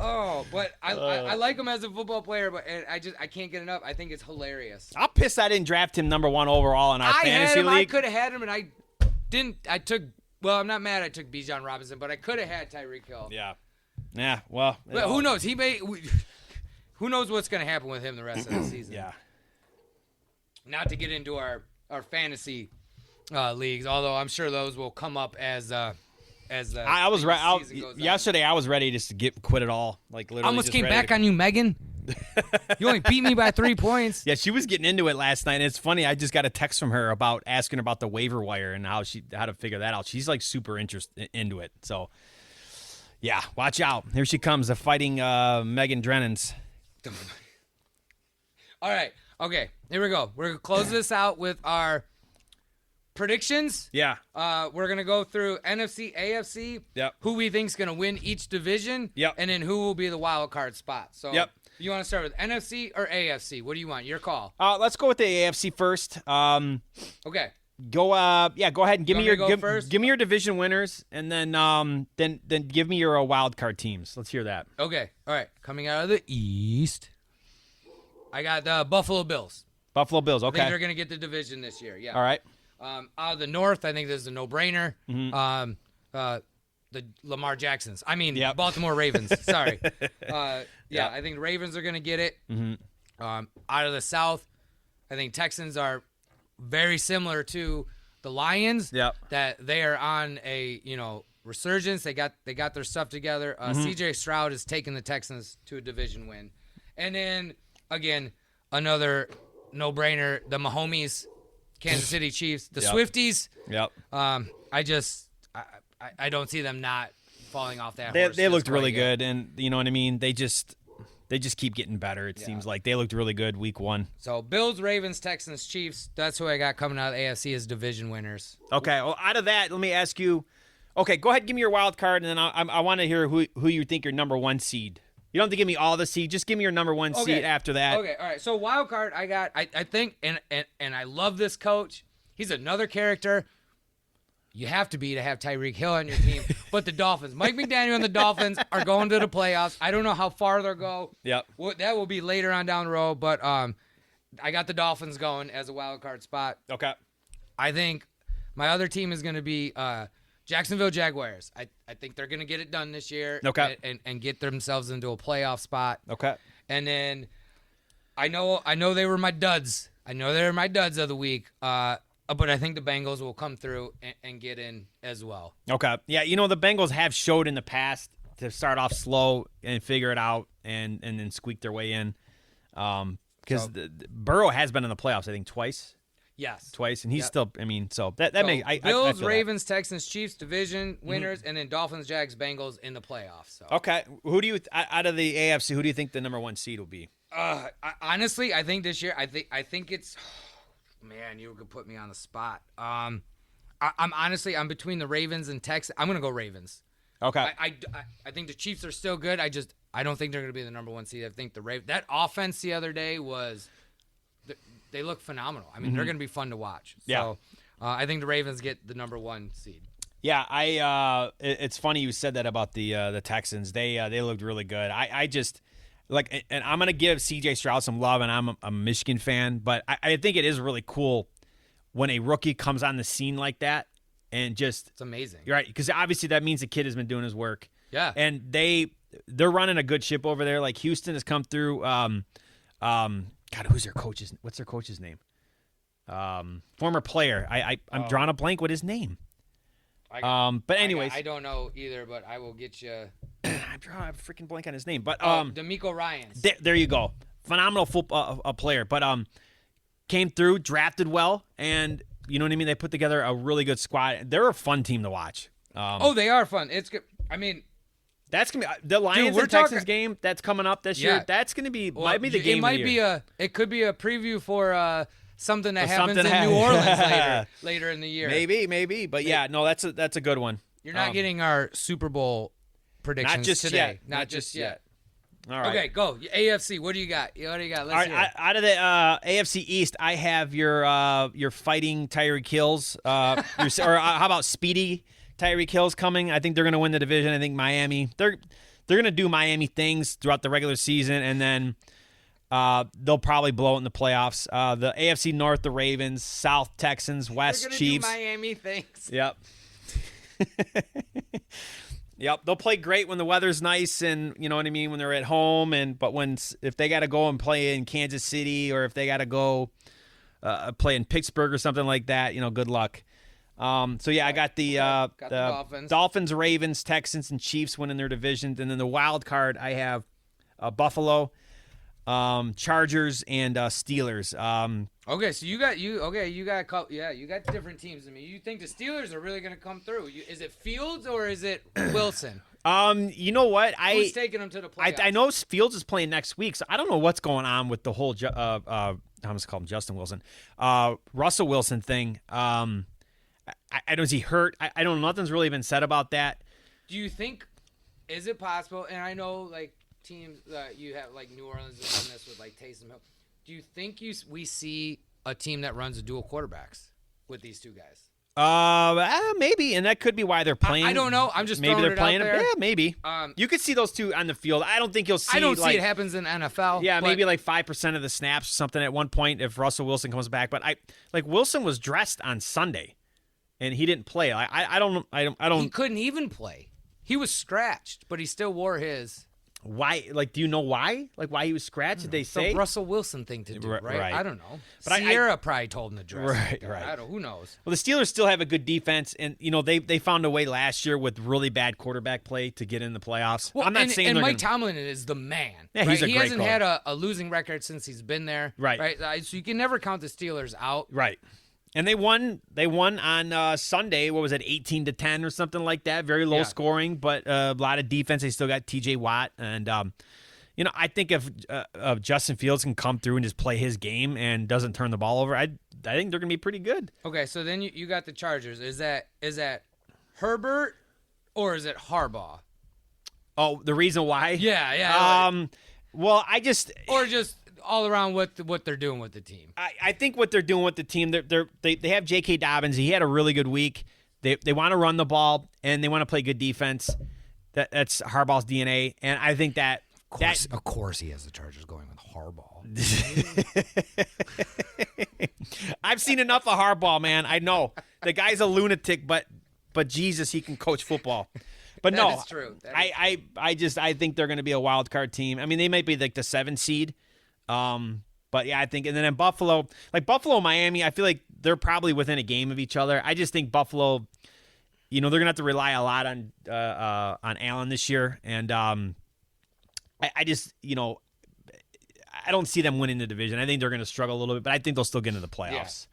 Oh, but I like him as a football player, but I can't get enough. I think it's hilarious. I'm pissed I didn't draft him number 1 overall in our fantasy league. I could have had him, and I didn't. I'm not mad I took Bijan Robinson, but I could have had Tyreek Hill. Yeah. Yeah, well. But who knows? Who knows what's going to happen with him the rest of the season? Yeah. Not to get into our fantasy leagues. Although I'm sure those will come up as the I was ready. Yesterday, I was ready just to quit it all. Like literally, I almost came back on you, Megan. You only beat me by 3 points. Yeah, she was getting into it last night. And it's funny. I just got a text from her about asking about the waiver wire and how to figure that out. She's like super interested into it. So, yeah, watch out. Here she comes, the fighting Megan Drennans. All right. Okay. Here we go. We're gonna close this out with our predictions. Yeah. We're gonna go through NFC, AFC. Yep. Who we think's gonna win each division. Yep. And then who will be the wild card spot. So. Yep. You want to start with NFC or AFC? What do you want? Your call. Let's go with the AFC first. Okay. Go ahead and give me your division winners, and then give me your wild card teams. Let's hear that. Okay. All right. Coming out of the East, I got the Buffalo Bills. Buffalo Bills. Okay. I think they're gonna get the division this year. Yeah. All right. Out of the North, I think this is a no-brainer. Mm-hmm. The Lamar Jacksons. I mean, Yep. Baltimore Ravens. Sorry. Yep. I think the Ravens are going to get it. Mm-hmm. Out of the South, I think Texans are very similar to the Lions. Yep. That they are on a resurgence. They got their stuff together. C.J. Stroud is taking the Texans to a division win, and then again another no-brainer. The Mahomes, Kansas City Chiefs, the Yep. Swifties. Yep. I don't see them not falling off that They horse. looked really good, and you know what I mean. They just keep getting better. It seems like they looked really good week 1. So Bills, Ravens, Texans, Chiefs. That's who I got coming out of the AFC as division winners. Okay. Well, out of that, let me ask you. Okay, go ahead and give me your wild card, and then I want to hear who you think your number 1 seed. You don't have to give me all the seed. Just give me your number 1 seed after that. Okay. All right. So wild card, I think, and I love this coach. He's another character. You have to have Tyreek Hill on your team. But the Dolphins, Mike McDaniel and the Dolphins are going to the playoffs. I don't know how far they'll go. Yep. That will be later on down the road. But I got the Dolphins going as a wild card spot. Okay. I think my other team is going to be Jacksonville Jaguars. I think they're going to get it done this year. Okay. And get themselves into a playoff spot. Okay. And then I know they were my duds. I know they were my duds of the week. But I think the Bengals will come through and get in as well. Okay. Yeah, the Bengals have showed in the past to start off slow and figure it out and then squeak their way in. Because Burrow has been in the playoffs, I think, twice. Yes. Twice, and he's still, so that makes Bills, I feel Ravens, Texans, Chiefs, division winners, and then Dolphins, Jags, Bengals in the playoffs. So. Okay. Who do you, out of the AFC, who do you think the number 1 seed will be? Honestly, I think this year, I think it's... Man, you could put me on the spot. I'm between the Ravens and Texans. I'm gonna go Ravens. Okay. I think the Chiefs are still good. I don't think they're gonna be the number 1 seed. I think that offense the other day they look phenomenal. I mean, they're gonna be fun to watch. So, I think the Ravens get the number 1 seed. Yeah, it's funny you said that about the Texans. They looked really good. I just. And I'm going to give C.J. Stroud some love, and I'm a Michigan fan, but I think it is really cool when a rookie comes on the scene like that and just... It's amazing. You're right, because obviously that means the kid has been doing his work. Yeah. And they're running a good ship over there. Like, Houston has come through... God, what's their coach's name? Former player. I'm drawing a blank with his name. But anyways... I don't know either, but I will get you... I'm drawing a freaking blank on his name, but DeMeco Ryans. There you go, phenomenal football player, but came through, drafted well, and you know what I mean. They put together a really good squad. They're a fun team to watch. They are fun. It's good. I mean, that's gonna be the Lions and Texans game that's coming up this year. That's gonna be might be the game. It could be a preview for something that happens in New Orleans later in the year. Maybe, but that's a good one. You're not getting our Super Bowl predictions not just today. Yet. Not just yet. All right. Okay, go. AFC, what do you got? Let's hear it. Out of the AFC East, I have your fighting Tyreek Hills, or how about speedy Tyreek Hill's coming? I think they're going to win the division. I think Miami, they're going to do Miami things throughout the regular season, and then they'll probably blow it in the playoffs. The AFC North, the Ravens, South Texans, West Chiefs. Do Miami things. Yep. Yep, they'll play great when the weather's nice and you know what I mean when they're at home. But if they got to go and play in Kansas City or if they got to go play in Pittsburgh or something like that, good luck. So yeah, I got the Dolphins. Dolphins, Ravens, Texans, and Chiefs winning their divisions, and then the wild card I have Buffalo, Chargers, and Steelers. Okay, so you got a couple, you got different teams than me. You think the Steelers are really going to come through? Is it Fields or is it Wilson? You know what? Who's taking them to the playoffs? I know Fields is playing next week, so I don't know what's going on with the whole I'm just call him Justin Wilson, Russell Wilson thing. I don't. Is he hurt? I don't know. Nothing's really been said about that. Do you think? Is it possible? And I know like teams you have like New Orleans has done this with like Taysom Hill. Do you think we see a team that runs a dual quarterbacks with these two guys? Maybe, and that could be why they're playing. I don't know. I'm just maybe throwing they're it playing out there. Yeah, maybe. You could see those two on the field. I don't think you'll see. I don't like, see it happens in NFL. Yeah, maybe like 5% of the snaps or something at one point if Russell Wilson comes back. But Wilson was dressed on Sunday, and he didn't play. I don't. He couldn't even play. He was scratched, but he still wore his. Why? Like, do you know why? Like, why he was scratched? Did they say? The Russell Wilson thing to do, right? I don't know. But Sierra probably told him to dress. Right, like right. I don't. Who knows? Well, the Steelers still have a good defense, and they found a way last year with really bad quarterback play to get in the playoffs. Well, I'm not saying. And they're Mike Tomlin is the man. Yeah, right? he's a he great hasn't coach. had a losing record since he's been there. Right. So you can never count the Steelers out. Right. And they won. They won on Sunday. What was it, 18-10 or something like that? Very low scoring, but a lot of defense. They still got T.J. Watt, and I think if Justin Fields can come through and just play his game and doesn't turn the ball over, I think they're gonna be pretty good. Okay, so then you got the Chargers. Is that Herbert or is it Harbaugh? Oh, the reason why? Yeah. Well, or just all around what they're doing with the team. I think what they're doing with the team, they have J.K. Dobbins. He had a really good week. They want to run the ball and they want to play good defense. That's Harbaugh's DNA, and I think that. Of course, he has the Chargers going with Harbaugh. I've seen enough of Harbaugh, man. I know the guy's a lunatic, but Jesus, he can coach football. But no, that's true. I think they're going to be a wild card team. I mean, they might be like the 7th seed. But yeah, I think, and then in Buffalo, Miami, I feel like they're probably within a game of each other. I just think Buffalo, they're going to have to rely a lot on Allen this year, and I just, I don't see them winning the division. I think they're going to struggle a little bit, but I think they'll still get into the playoffs.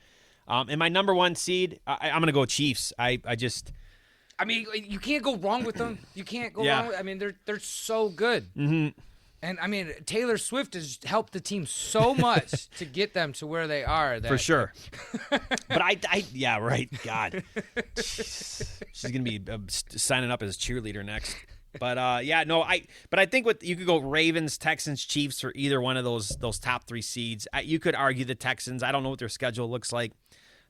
Yeah. And my number 1 seed, I'm going to go Chiefs. I mean, you can't go wrong with them. You can't go wrong. I mean, they're so good. Mm-hmm. And, I mean, Taylor Swift has helped the team so much to get them to where they are. For sure. But yeah, right. God. Jeez. She's going to be signing up as cheerleader next. But but I think you could go Ravens, Texans, Chiefs, or either one of those top 3 seeds. You could argue the Texans. I don't know what their schedule looks like.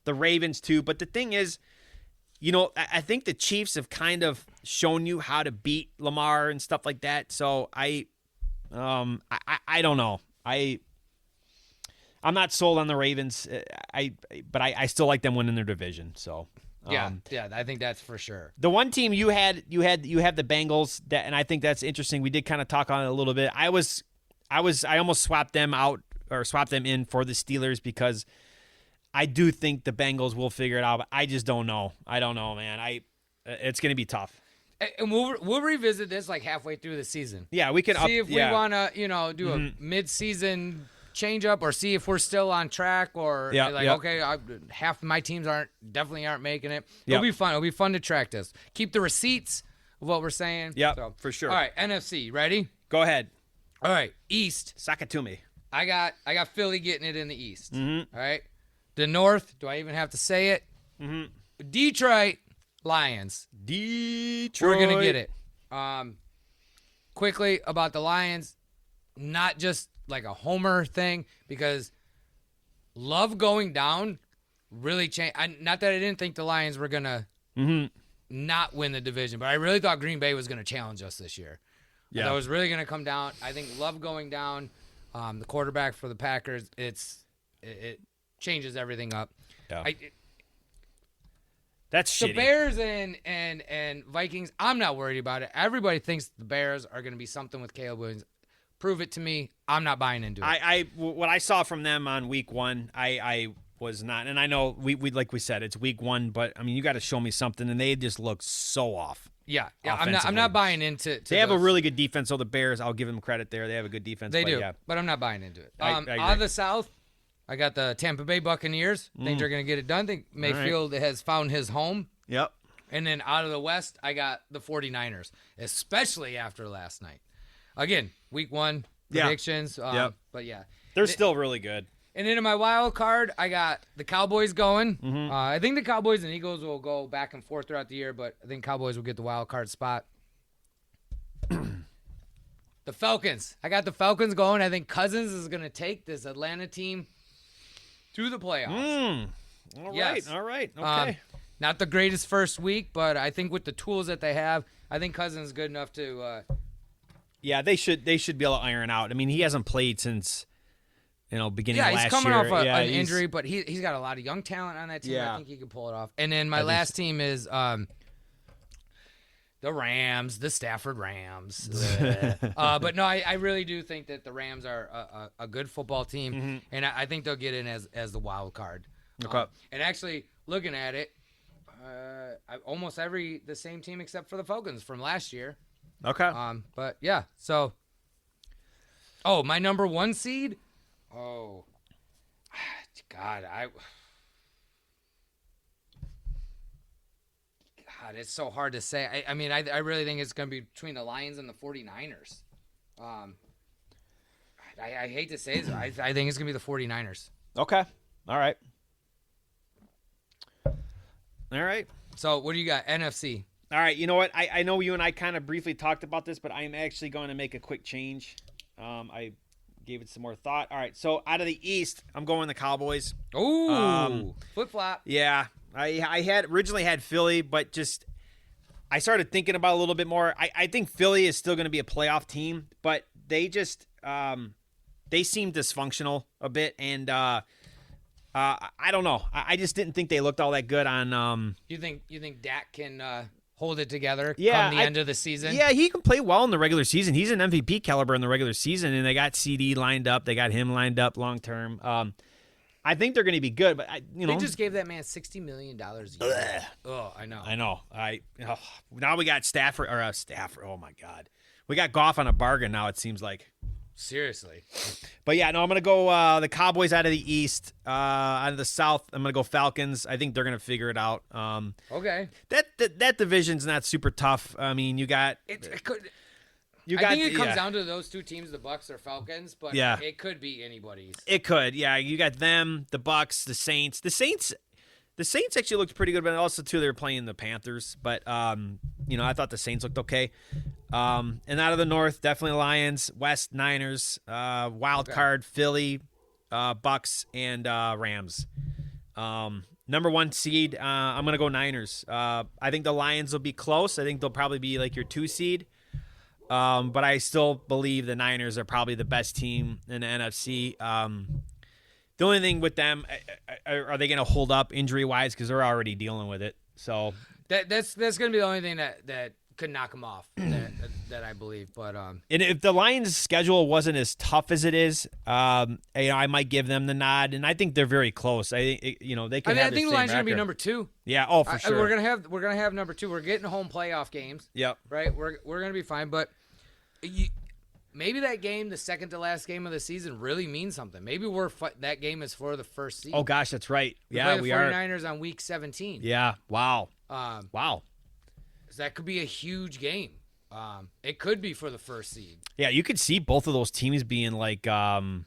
The Ravens too. But the thing is, I think the Chiefs have kind of shown you how to beat Lamar and stuff like that. So I don't know. I'm not sold on the Ravens. But I still like them winning their division. So. Yeah, I think that's for sure. The one team you have the Bengals, and I think that's interesting. We did kind of talk on it a little bit. I almost swapped them out or swapped them in for the Steelers because I do think the Bengals will figure it out. But I just don't know. I don't know, man. It's going to be tough. And we'll revisit this like halfway through the season. Yeah, we can see if we want to do a mid-season change up or see if we're still on track or okay, half of my teams definitely aren't making it. It'll be fun. It'll be fun to track this. Keep the receipts of what we're saying. Yeah, for sure. All right, NFC, ready? Go ahead. All right, East. Suck it to me. I got Philly getting it in the East. Mm-hmm. All right. The North, do I even have to say it? Mm-hmm. Detroit Lions. Detroit. We're gonna get it. Quickly about the Lions, not just like a homer thing, because Love going down really changed. Not that I didn't think the Lions were gonna not win the division, but I really thought Green Bay was gonna challenge us this year. Yeah, that was really gonna come down. I think Love going down, the quarterback for the Packers, it changes everything up. Yeah. That's shitty. The Bears and Vikings, I'm not worried about it. Everybody thinks the Bears are going to be something with Caleb Williams. Prove it to me. I'm not buying into it. What I saw from them on week 1, I was not. And I know we like we said, it's week 1, but I mean, you got to show me something, and they just look so off. Yeah. I'm not buying into. They have a really good defense. So the Bears, I'll give them credit there. They have a good defense. They do, yeah. but I'm not buying into it. I agree. Out of the South, I got the Tampa Bay Buccaneers. Think they're going to get it done. Think Mayfield has found his home. Yep. And then out of the West, I got the 49ers, especially after last night. Again, week 1 predictions. Yep. But yeah. They're still really good. And then in my wild card, I got the Cowboys going. Mm-hmm. I think the Cowboys and Eagles will go back and forth throughout the year, but I think Cowboys will get the wild card spot. The Falcons. I got the Falcons going. I think Cousins is going to take this Atlanta team to the playoffs. All right. Okay. Not the greatest first week, but I think with the tools that they have, I think Cousins is good enough to. Yeah, they should be able to iron out. I mean, he hasn't played since beginning of last year. Yeah, he's coming off an injury, but he's got a lot of young talent on that team. Yeah. I think he can pull it off. And then my last team is the Rams, the Stafford Rams. But no, I really do think that the Rams are a good football team, and I think they'll get in as the wild card. Okay. And actually, looking at it, almost the same team except for the Falcons from last year. Okay. But yeah, so. Oh, my number 1 seed. Oh, God, God, it's so hard to say. I mean, I really think it's going to be between the Lions and the 49ers. I hate to say this. I think it's going to be the 49ers. Okay. All right. So what do you got? NFC. All right. You know what? I know you and I kind of briefly talked about this, but I am actually going to make a quick change. I gave it some more thought. All right. So out of the East, I'm going the Cowboys. Ooh. Flip-flop. Yeah. I had originally had Philly, but just I started thinking about it a little bit more. I think Philly is still going to be a playoff team, but they just they seem dysfunctional a bit, and I don't know. I just didn't think they looked all that good on. You think Dak can hold it together come the end of the season? Yeah, he can play well in the regular season. He's an MVP caliber in the regular season, and they got CD lined up. They got him lined up long term. I think they're going to be good, but they just gave that man $60 million a year. Oh, I know. Now we got Stafford. Oh my God, we got Goff on a bargain now. It seems like. Seriously. But yeah, no, I'm gonna go the Cowboys out of the East. Out of the South, I'm gonna go Falcons. I think they're gonna figure it out. Okay. That division's not super tough. I mean, you got. It could. I think it comes down to those two teams, the Bucks or Falcons, but it could be anybody's. It could, yeah. You got them, the Bucks, the Saints. The Saints actually looked pretty good, but also too they were playing the Panthers. But I thought the Saints looked okay. And out of the North, definitely Lions, West Niners, wild card Philly, Bucks, and Rams. Number 1 seed, I'm gonna go Niners. I think the Lions will be close. I think they'll probably be like your 2 seed. But I still believe the Niners are probably the best team in the NFC. The only thing with them, are they going to hold up injury-wise? Because they're already dealing with it. So that's going to be the only thing that could knock them off, that I believe. But and if the Lions' schedule wasn't as tough as it is, I might give them the nod. And I think they're very close. I think they can. I think the Lions are going to be number 2. Yeah, for sure. We're gonna have number 2. We're getting home playoff games. Yep. Right. We're gonna be fine, but. Maybe that game, the second to last game of the season, really means something. Maybe that game is for the first seed. Oh gosh, that's right. We play the 49ers on week 17. Yeah. Wow. Wow. So that could be a huge game. It could be for the first seed. Yeah, you could see both of those teams being like, 12-4,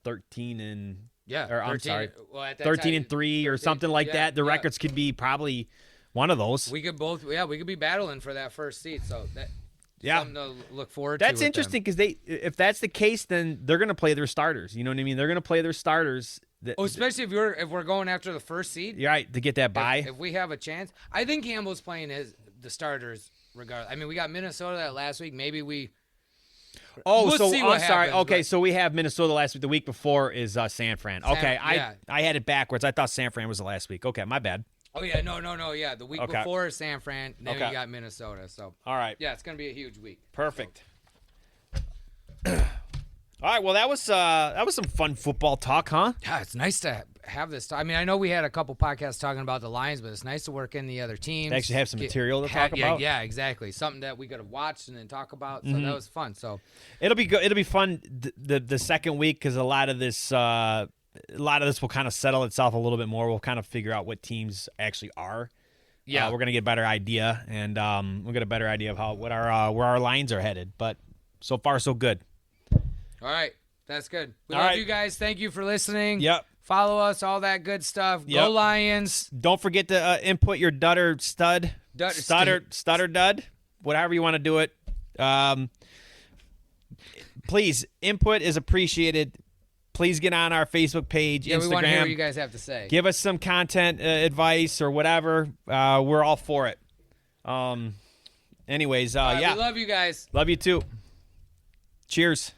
13 and yeah. Or 13, I'm sorry, well, 13-3 or something like that. The records could be probably one of those. We could be battling for that first seed. So that. Yeah, something to look forward to. That's interesting because if that's the case, then they're going to play their starters. You know what I mean? They're going to play their starters. Especially if we're going after the first seed. You're right, to get that bye. If we have a chance, I think Campbell's playing the starters regardless. I mean, we got Minnesota that last week. Maybe we. Oh, we'll so see I'm sorry. Okay, so we have Minnesota last week. The week before is San Fran. Okay, I had it backwards. I thought San Fran was the last week. Okay, my bad. Oh, yeah, no, yeah. The week before is San Fran, then we got Minnesota. So, all right. Yeah, it's going to be a huge week. Perfect. All All right, well, that was some fun football talk, huh? Yeah, it's nice to have this. I mean, I know we had a couple podcasts talking about the Lions, but it's nice to work in the other teams. They actually have some material to talk about. Yeah, exactly. Something that we could have watched and then talk about. So that was fun. So it'll be good. It'll be fun the second week because a lot of this will kind of settle itself a little bit more. We'll kind of figure out what teams actually are. Yeah, we're gonna get a better idea, and we'll get a better idea of where our lines are headed. But so far, so good. All right, that's good. We love you guys. Thank you for listening. Yep. Follow us, all that good stuff. Yep. Go Lions. Don't forget to input your dud or stud, stutter dud, whatever you want to do it. Please, input is appreciated. Please get on our Facebook page, Instagram. We want to hear what you guys have to say. Give us some content advice or whatever. We're all for it. Anyways, we love you guys. Love you too. Cheers.